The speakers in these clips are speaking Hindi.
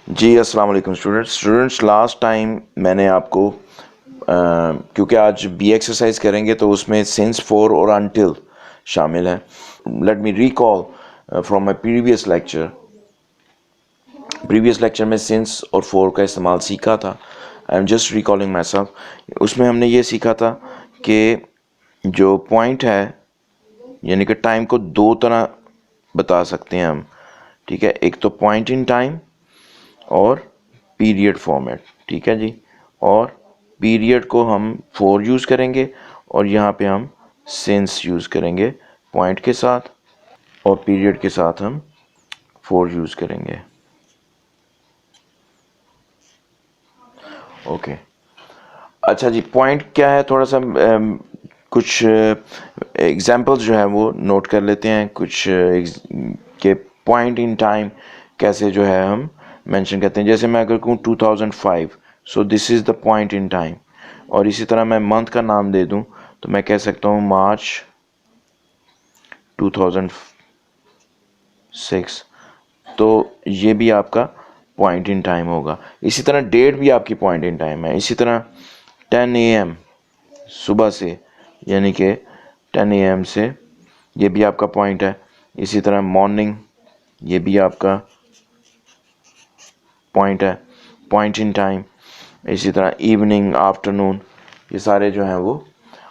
जी अस्सलाम वालेकुम स्टूडेंट्स लास्ट टाइम मैंने आपको क्योंकि आज बी एक्सरसाइज करेंगे तो उसमें सिंस फॉर और अनटिल शामिल है। Let me recall from my previous lecture में सिंस और फॉर का इस्तेमाल सीखा था। I am just recalling my self. उसमें हमने ये सीखा था कि जो पॉइंट है यानी कि टाइम को दो तरह बता सकते हैं हम, ठीक है। एक तो पॉइंट इन टाइम और पीरियड फॉर्मेट, ठीक है जी। और पीरियड को हम फॉर यूज़ करेंगे और यहाँ पे हम सिंस यूज़ करेंगे पॉइंट के साथ, और पीरियड के साथ हम फॉर यूज़ करेंगे। ओके अच्छा जी, पॉइंट क्या है, थोड़ा सा कुछ एग्जांपल्स जो है वो नोट कर लेते हैं। कुछ के पॉइंट इन टाइम कैसे जो है हम मेंशन करते हैं। जैसे मैं अगर कहूँ 2005, so this is the point in time. और इसी तरह मैं मंथ का नाम दे दूँ तो मैं कह सकता हूँ मार्च 2006, तो ये भी आपका पॉइंट इन टाइम होगा। इसी तरह डेट भी आपकी पॉइंट इन टाइम है। इसी तरह 10 AM सुबह से, यानी कि 10 AM से, ये भी आपका पॉइंट है। इसी तरह मॉर्निंग, ये भी आपका पॉइंट है, पॉइंट इन टाइम। इसी तरह इवनिंग, आफ्टरनून, ये सारे जो हैं वो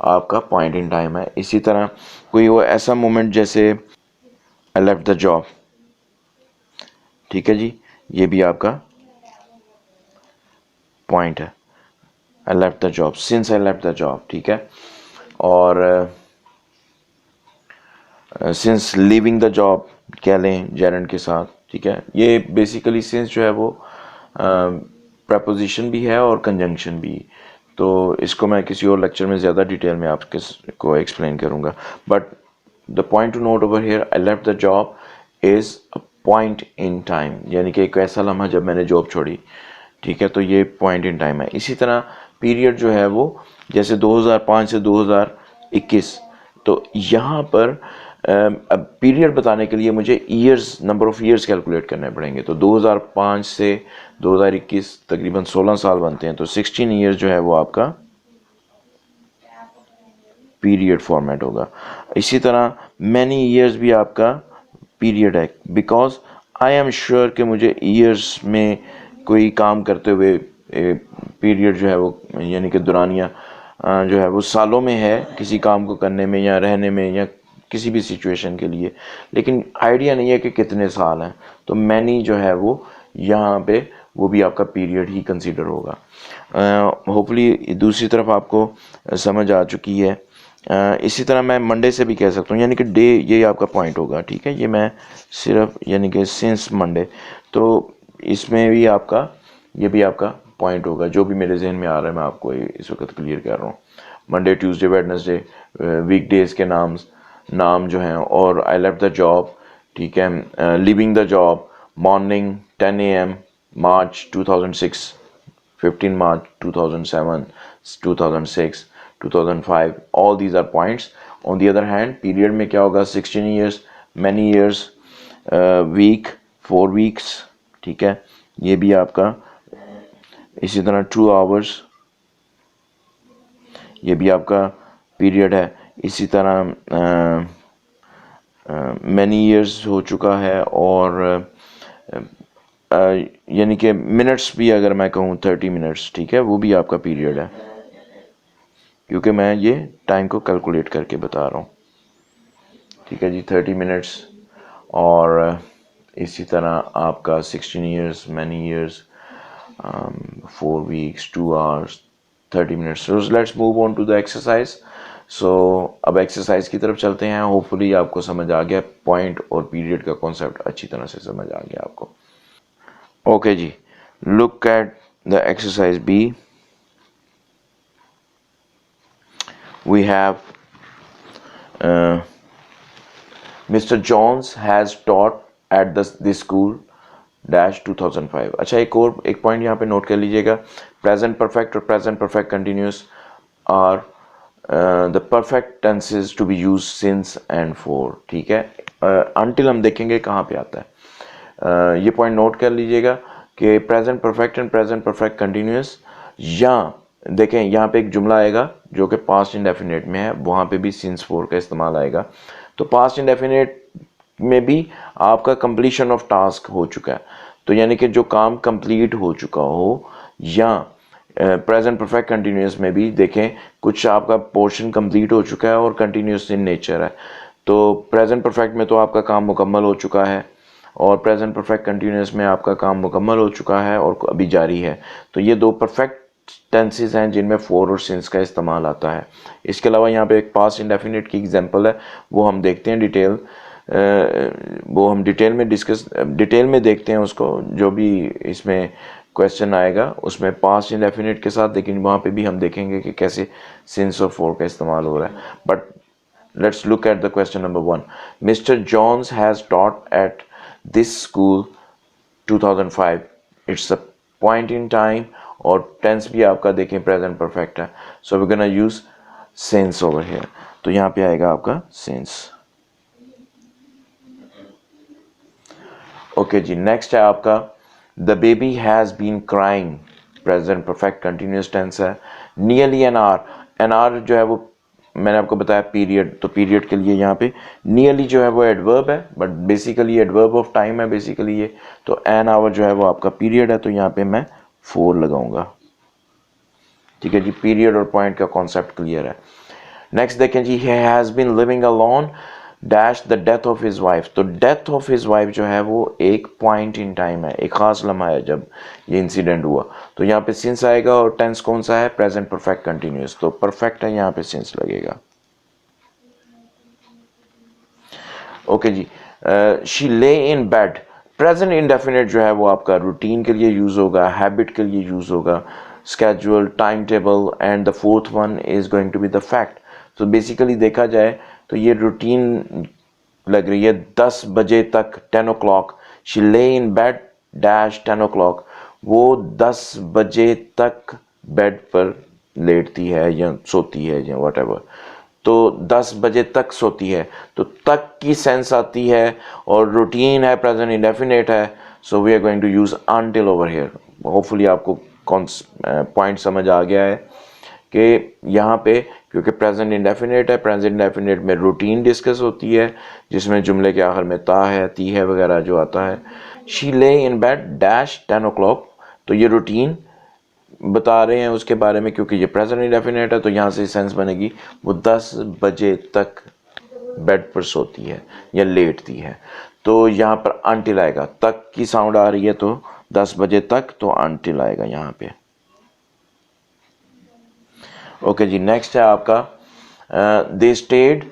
आपका पॉइंट इन टाइम है। इसी तरह कोई वो ऐसा मोमेंट जैसे आई लेफ्ट द जॉब, ठीक है जी, ये भी आपका पॉइंट है। I left the job, since I left the job, ठीक है। और सिंस लिविंग द जॉब कह लें जेरेंड के साथ, ठीक है। ये बेसिकली सिंस जो है वो प्रपोजिशन भी है और कंजंक्शन भी। तो इसको मैं किसी और लेक्चर में ज़्यादा डिटेल में आपको एक्सप्लेन करूँगा। But the point two note over here, I left the job is a point in time, यानी कि एक ऐसा लम्हा जब मैंने जॉब छोड़ी, ठीक है। तो ये पॉइंट इन टाइम है। इसी तरह पीरियड जो है वो जैसे 2005 से 2021, तो यहाँ पर अब पीरियड बताने के लिए मुझे years, number of years calculate करने पड़ेंगे। तो 2005 से 2021 तकरीबन 16 साल बनते हैं, तो 16 ईयर्स जो है वो आपका पीरियड फॉर्मेट होगा। इसी तरह मैनी ईयर्स भी आपका पीरियड है, बिकॉज आई एम श्योर कि मुझे ईयर्स में कोई काम करते हुए पीरियड जो है वो यानी कि दौरानिया जो है वो सालों में है, किसी काम को करने में या रहने में या किसी भी सिचुएशन के लिए, लेकिन आइडिया नहीं है कि कितने साल हैं। तो मैनी जो है वो यहाँ पे वो भी आपका पीरियड ही कंसीडर होगा। होपफुली दूसरी तरफ आपको समझ आ चुकी है। इसी तरह मैं मंडे से भी कह सकता हूँ, यानी कि डे ये आपका पॉइंट होगा, ठीक है। ये मैं सिर्फ यानी कि सिंस मंडे, तो इसमें भी आपका ये भी आपका पॉइंट होगा। जो भी मेरे जहन में आ रहा है मैं आपको इस वक्त क्लियर कर रहा हूँ। मंडे, ट्यूसडे, वेडनेसडे, वीकडेज के नाम जो हैं। और आई लेफ्ट द जॉब, ठीक है, living the job, morning 10 AM, March 2006, 15 March 2007, 2006, 2005, all these are points. On the other hand, period में क्या होगा, 16 years, many years, week, 4 weeks, ठीक है, ये भी आपका। इसी तरह 2 hours, ये भी आपका पीरियड है। इसी तरह many years हो चुका है। और यानी कि मिनट्स भी अगर मैं कहूँ 30 मिनट्स, ठीक है, वो भी आपका पीरियड है, क्योंकि मैं ये टाइम को कैलकुलेट करके बता रहा हूँ, ठीक है जी, 30 मिनट्स। और इसी तरह आपका 16 years, many years, 4 weeks, 2 hours, 30 minutes. So let's move on to the exercise. So अब एक्सरसाइज की तरफ चलते हैं। होपफुली आपको समझ आ गया, पॉइंट और पीरियड का कॉन्सेप्ट अच्छी तरह से समझ आ गया आपको। ओके जी, look at the exercise B. We have Mr. Jones has taught at this school dash 2005। अच्छा, एक पॉइंट यहाँ पे नोट कर लीजिएगा। प्रेजेंट परफेक्ट और present perfect continuous are the perfect tenses to be use since and for, ठीक है। अनटिल हम देखेंगे कहाँ पे आता है। ये पॉइंट नोट कर लीजिएगा कि present perfect and present perfect continuous, या देखें यहाँ पे एक जुमला आएगा जो कि पास्ट इंडेफिनिट में है, वहाँ पे भी सिंस फोर का इस्तेमाल आएगा। तो पास्ट इंडेफिनिट में भी आपका कंप्लीशन ऑफ टास्क हो चुका है, तो यानी कि जो काम कंप्लीट हो चुका हो, या प्रेजेंट परफेक्ट कंटिन्यूस में भी देखें कुछ आपका पोर्शन कंप्लीट हो चुका है और कंटिन्यूस इन नेचर है, तो प्रेजेंट परफेक्ट में तो आपका काम मुकम्मल हो चुका है और प्रेजेंट परफेक्ट कंटिन्यूस में आपका काम मुकम्मल हो चुका है और अभी जारी है। तो ये दो परफेक्ट टेंसेस हैं जिनमें फोर और सिंस का इस्तेमाल आता है। इसके अलावा यहाँ पे एक पास्ट इंडेफिनिट की एग्जांपल है, वो हम देखते हैं वो हम डिटेल में देखते हैं उसको, जो भी इसमें क्वेश्चन आएगा उसमें पास्ट इंडेफिनिट के साथ, लेकिन वहाँ पे भी हम देखेंगे कि कैसे सिंस और फोर का इस्तेमाल हो रहा है। But let's look at the question number 1. Mr. Jones has taught at this school 2005. It's a point in time, और tense भी आपका देखें present perfect है, so we're gonna use since over here. तो यहाँ पे आएगा आपका since. ओके जी, नेक्स्ट है आपका the baby has been crying, present perfect continuous tense है। Nearly an hour, an hour जो है वो मैंने आपको बताया पीरियड, तो पीरियड के लिए यहाँ पे नियरली जो है वो एडवर्ब है, but basically adverb of time है बेसिकली ये, तो एन आवर जो है वो आपका पीरियड है, तो यहाँ पे मैं 4 लगाऊंगा। ठीक है जी, पीरियड और पॉइंट का कॉन्सेप्ट क्लियर है। नेक्स्ट देखें जी, he has been living alone dash the death of his wife, तो डेथ ऑफ हिज वाइफ जो है वो एक पॉइंट इन टाइम है, एक खास लम्हा है जब ये इंसिडेंट हुआ, तो यहाँ पे सिंस आएगा और टेंस कौन सा है, प्रेजेंट परफेक्ट कंटिन्यूस, तो परफेक्ट है, यहाँ पे सिंस लगेगा। ओके जी, शी ले इन बेड, प्रेजेंट इंडेफिनिट जो है वो आपका रूटीन के लिए यूज होगा, हैबिट के लिए यूज होगा, schedule, time table, and the fourth one is going to be the fact. तो बेसिकली देखा जाए तो ये रूटीन लग रही है 10 बजे तक, 10 o'clock, शी ले इन बेड डैश 10 o'clock, वो 10 बजे तक बेड पर लेटती है या सोती है या व्हाटएवर, तो 10 बजे तक सोती है, तो तक की सेंस आती है और रूटीन है, प्रेजेंट इंडेफिनिट है, so we are going to use until over here. Hopefully आपको पॉइंट समझ आ गया है कि यहाँ पे क्योंकि प्रेजेंट इंडेफिनिट है, प्रेजेंट इंडेफिनिट में रूटीन डिस्कस होती है जिसमें जुमले के आखिर में ता है, ती है वगैरह जो आता है। शी ले इन बेड डैश 10 o'clock, तो ये रूटीन बता रहे हैं उसके बारे में, क्योंकि ये प्रेजेंट इंडेफिनिट है तो यहाँ से सेंस बनेगी वो 10 बजे तक बेड पर सोती है या लेटती है, तो यहाँ पर अनटिल आएगा, तक की साउंड आ रही है तो 10 बजे तक, तो अनटिल आएगा यहाँ पे। ओके जी, नेक्स्ट है आपका they stayed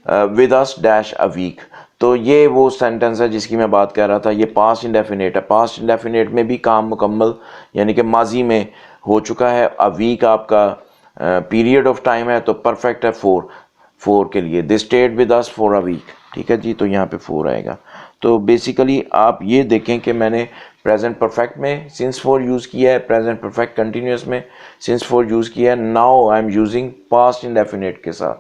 with us dash a week, तो ये वो सेंटेंस है जिसकी मैं बात कर रहा था, ये पास्ट इंडेफिनिट है, पास्ट इंडेफिनिट में भी काम मुकम्मल यानी कि माजी में हो चुका है, अ वीक आपका पीरियड ऑफ टाइम है, तो परफेक्ट है 4 के लिए, they stayed with us for a week. ठीक है जी, तो यहाँ पे 4 आएगा। तो बेसिकली आप ये देखें कि मैंने प्रेजेंट परफेक्ट में सिंस 4 यूज़ किया है, प्रेजेंट परफेक्ट कंटिन्यूस में सिंस 4 यूज़ किया है, now I am using past indefinite के साथ।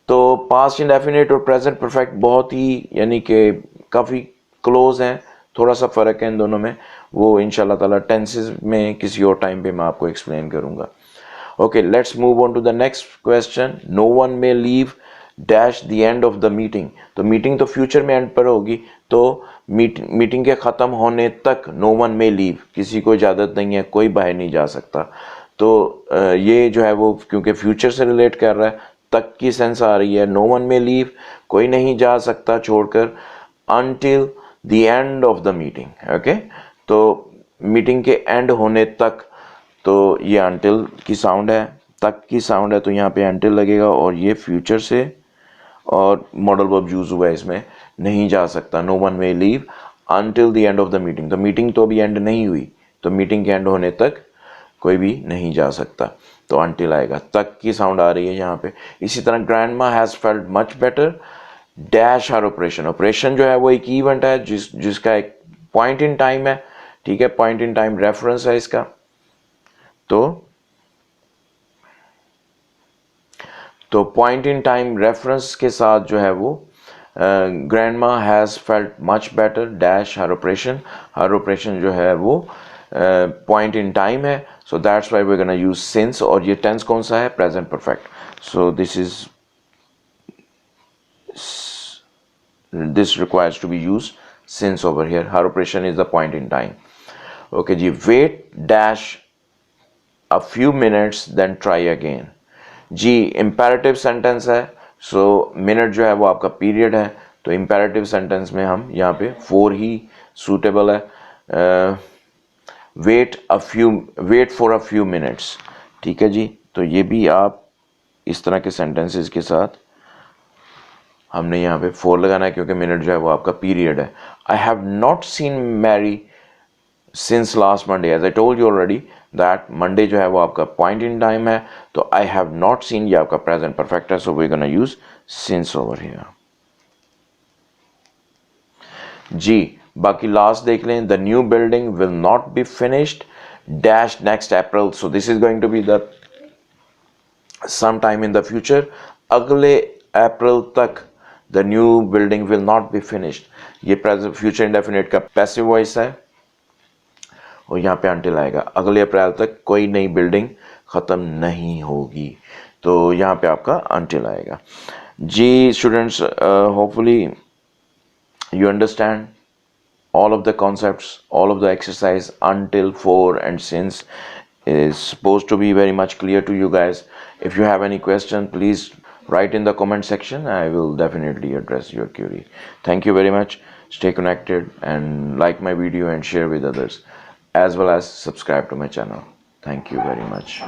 तो पास्ट इंडेफिनिट और प्रेजेंट परफेक्ट बहुत ही यानी कि काफ़ी क्लोज हैं, थोड़ा सा फ़र्क है इन दोनों में, वो इंशाल्लाह ताला टेंसेस में किसी और टाइम पे मैं आपको एक्सप्लेन करूँगा। Okay, let's move on to the next question. No one may leave dash the end of the meeting, तो मीटिंग तो फ्यूचर में एंड पर होगी, तो मीटिंग के ख़त्म होने तक नो वन मे लीव, किसी को इजाज़त नहीं है, कोई बाहर नहीं जा सकता, तो ये जो है वो क्योंकि फ्यूचर से रिलेट कर रहा है, तक की सेंस आ रही है, नो वन मे लीव, कोई नहीं जा सकता छोड़कर, until the end of the meeting. Okay, तो मीटिंग के एंड होने तक, तो ये अनटिल की साउंड है, तक की साउंड है, तो यहाँ पे अनटिल लगेगा, और ये फ्यूचर से और मॉडल वर्ब यूज हुआ है इसमें, नहीं जा सकता, no one may leave until the end of the meeting, तो मीटिंग तो अभी एंड नहीं हुई, तो मीटिंग के एंड होने तक कोई भी नहीं जा सकता, तो अनटिल आएगा, तक की साउंड आ रही है यहाँ पे। इसी तरह grandma has felt much better dash her operation, operation जो है वो एक इवेंट है जिसका एक पॉइंट इन टाइम है, ठीक है, पॉइंट इन टाइम रेफरेंस है इसका, तो पॉइंट इन टाइम रेफरेंस के साथ जो है वो grandma has felt much better dash her operation जो है वो point in time है, so that's why we're gonna use since. और ये tense कौन सा है? present perfect. So this requires to be used since over here. Her operation is the point in time. Okay ji, wait dash a few minutes then try again. Ji imperative sentence है, so minute जो है वो आपका period है, तो imperative sentence में हम यहाँ पे for ही suitable है. wait for a few minutes. ठीक है जी, तो ये भी आप इस तरह के sentences के साथ हमने यहाँ पे for लगाना है, क्योंकि minute जो है वो आपका period है. I have not seen Mary since last Monday. As I told you already that Monday जो है वो आपका point in time है, तो I have not seen ये आपका present perfect है, so we're gonna use since over here. जी बाकी last देख लें. The new building will not be finished dash next April. So this is going to be the sometime in the future. अगले April तक the new building will not be finished. ये present future indefinite का passive voice है, और यहाँ पे until आएगा. अगले अप्रैल तक कोई नई बिल्डिंग ख़त्म नहीं होगी, तो यहाँ पे आपका until आएगा. जी students, hopefully you understand all of the concepts, all of the exercise until, for and since is supposed to be very much clear to you guys. If you have any question, please write in the comment section. I will definitely address your query. Thank you very much. Stay connected and like my video and share with others, as well as subscribe to my channel. Thank you very much.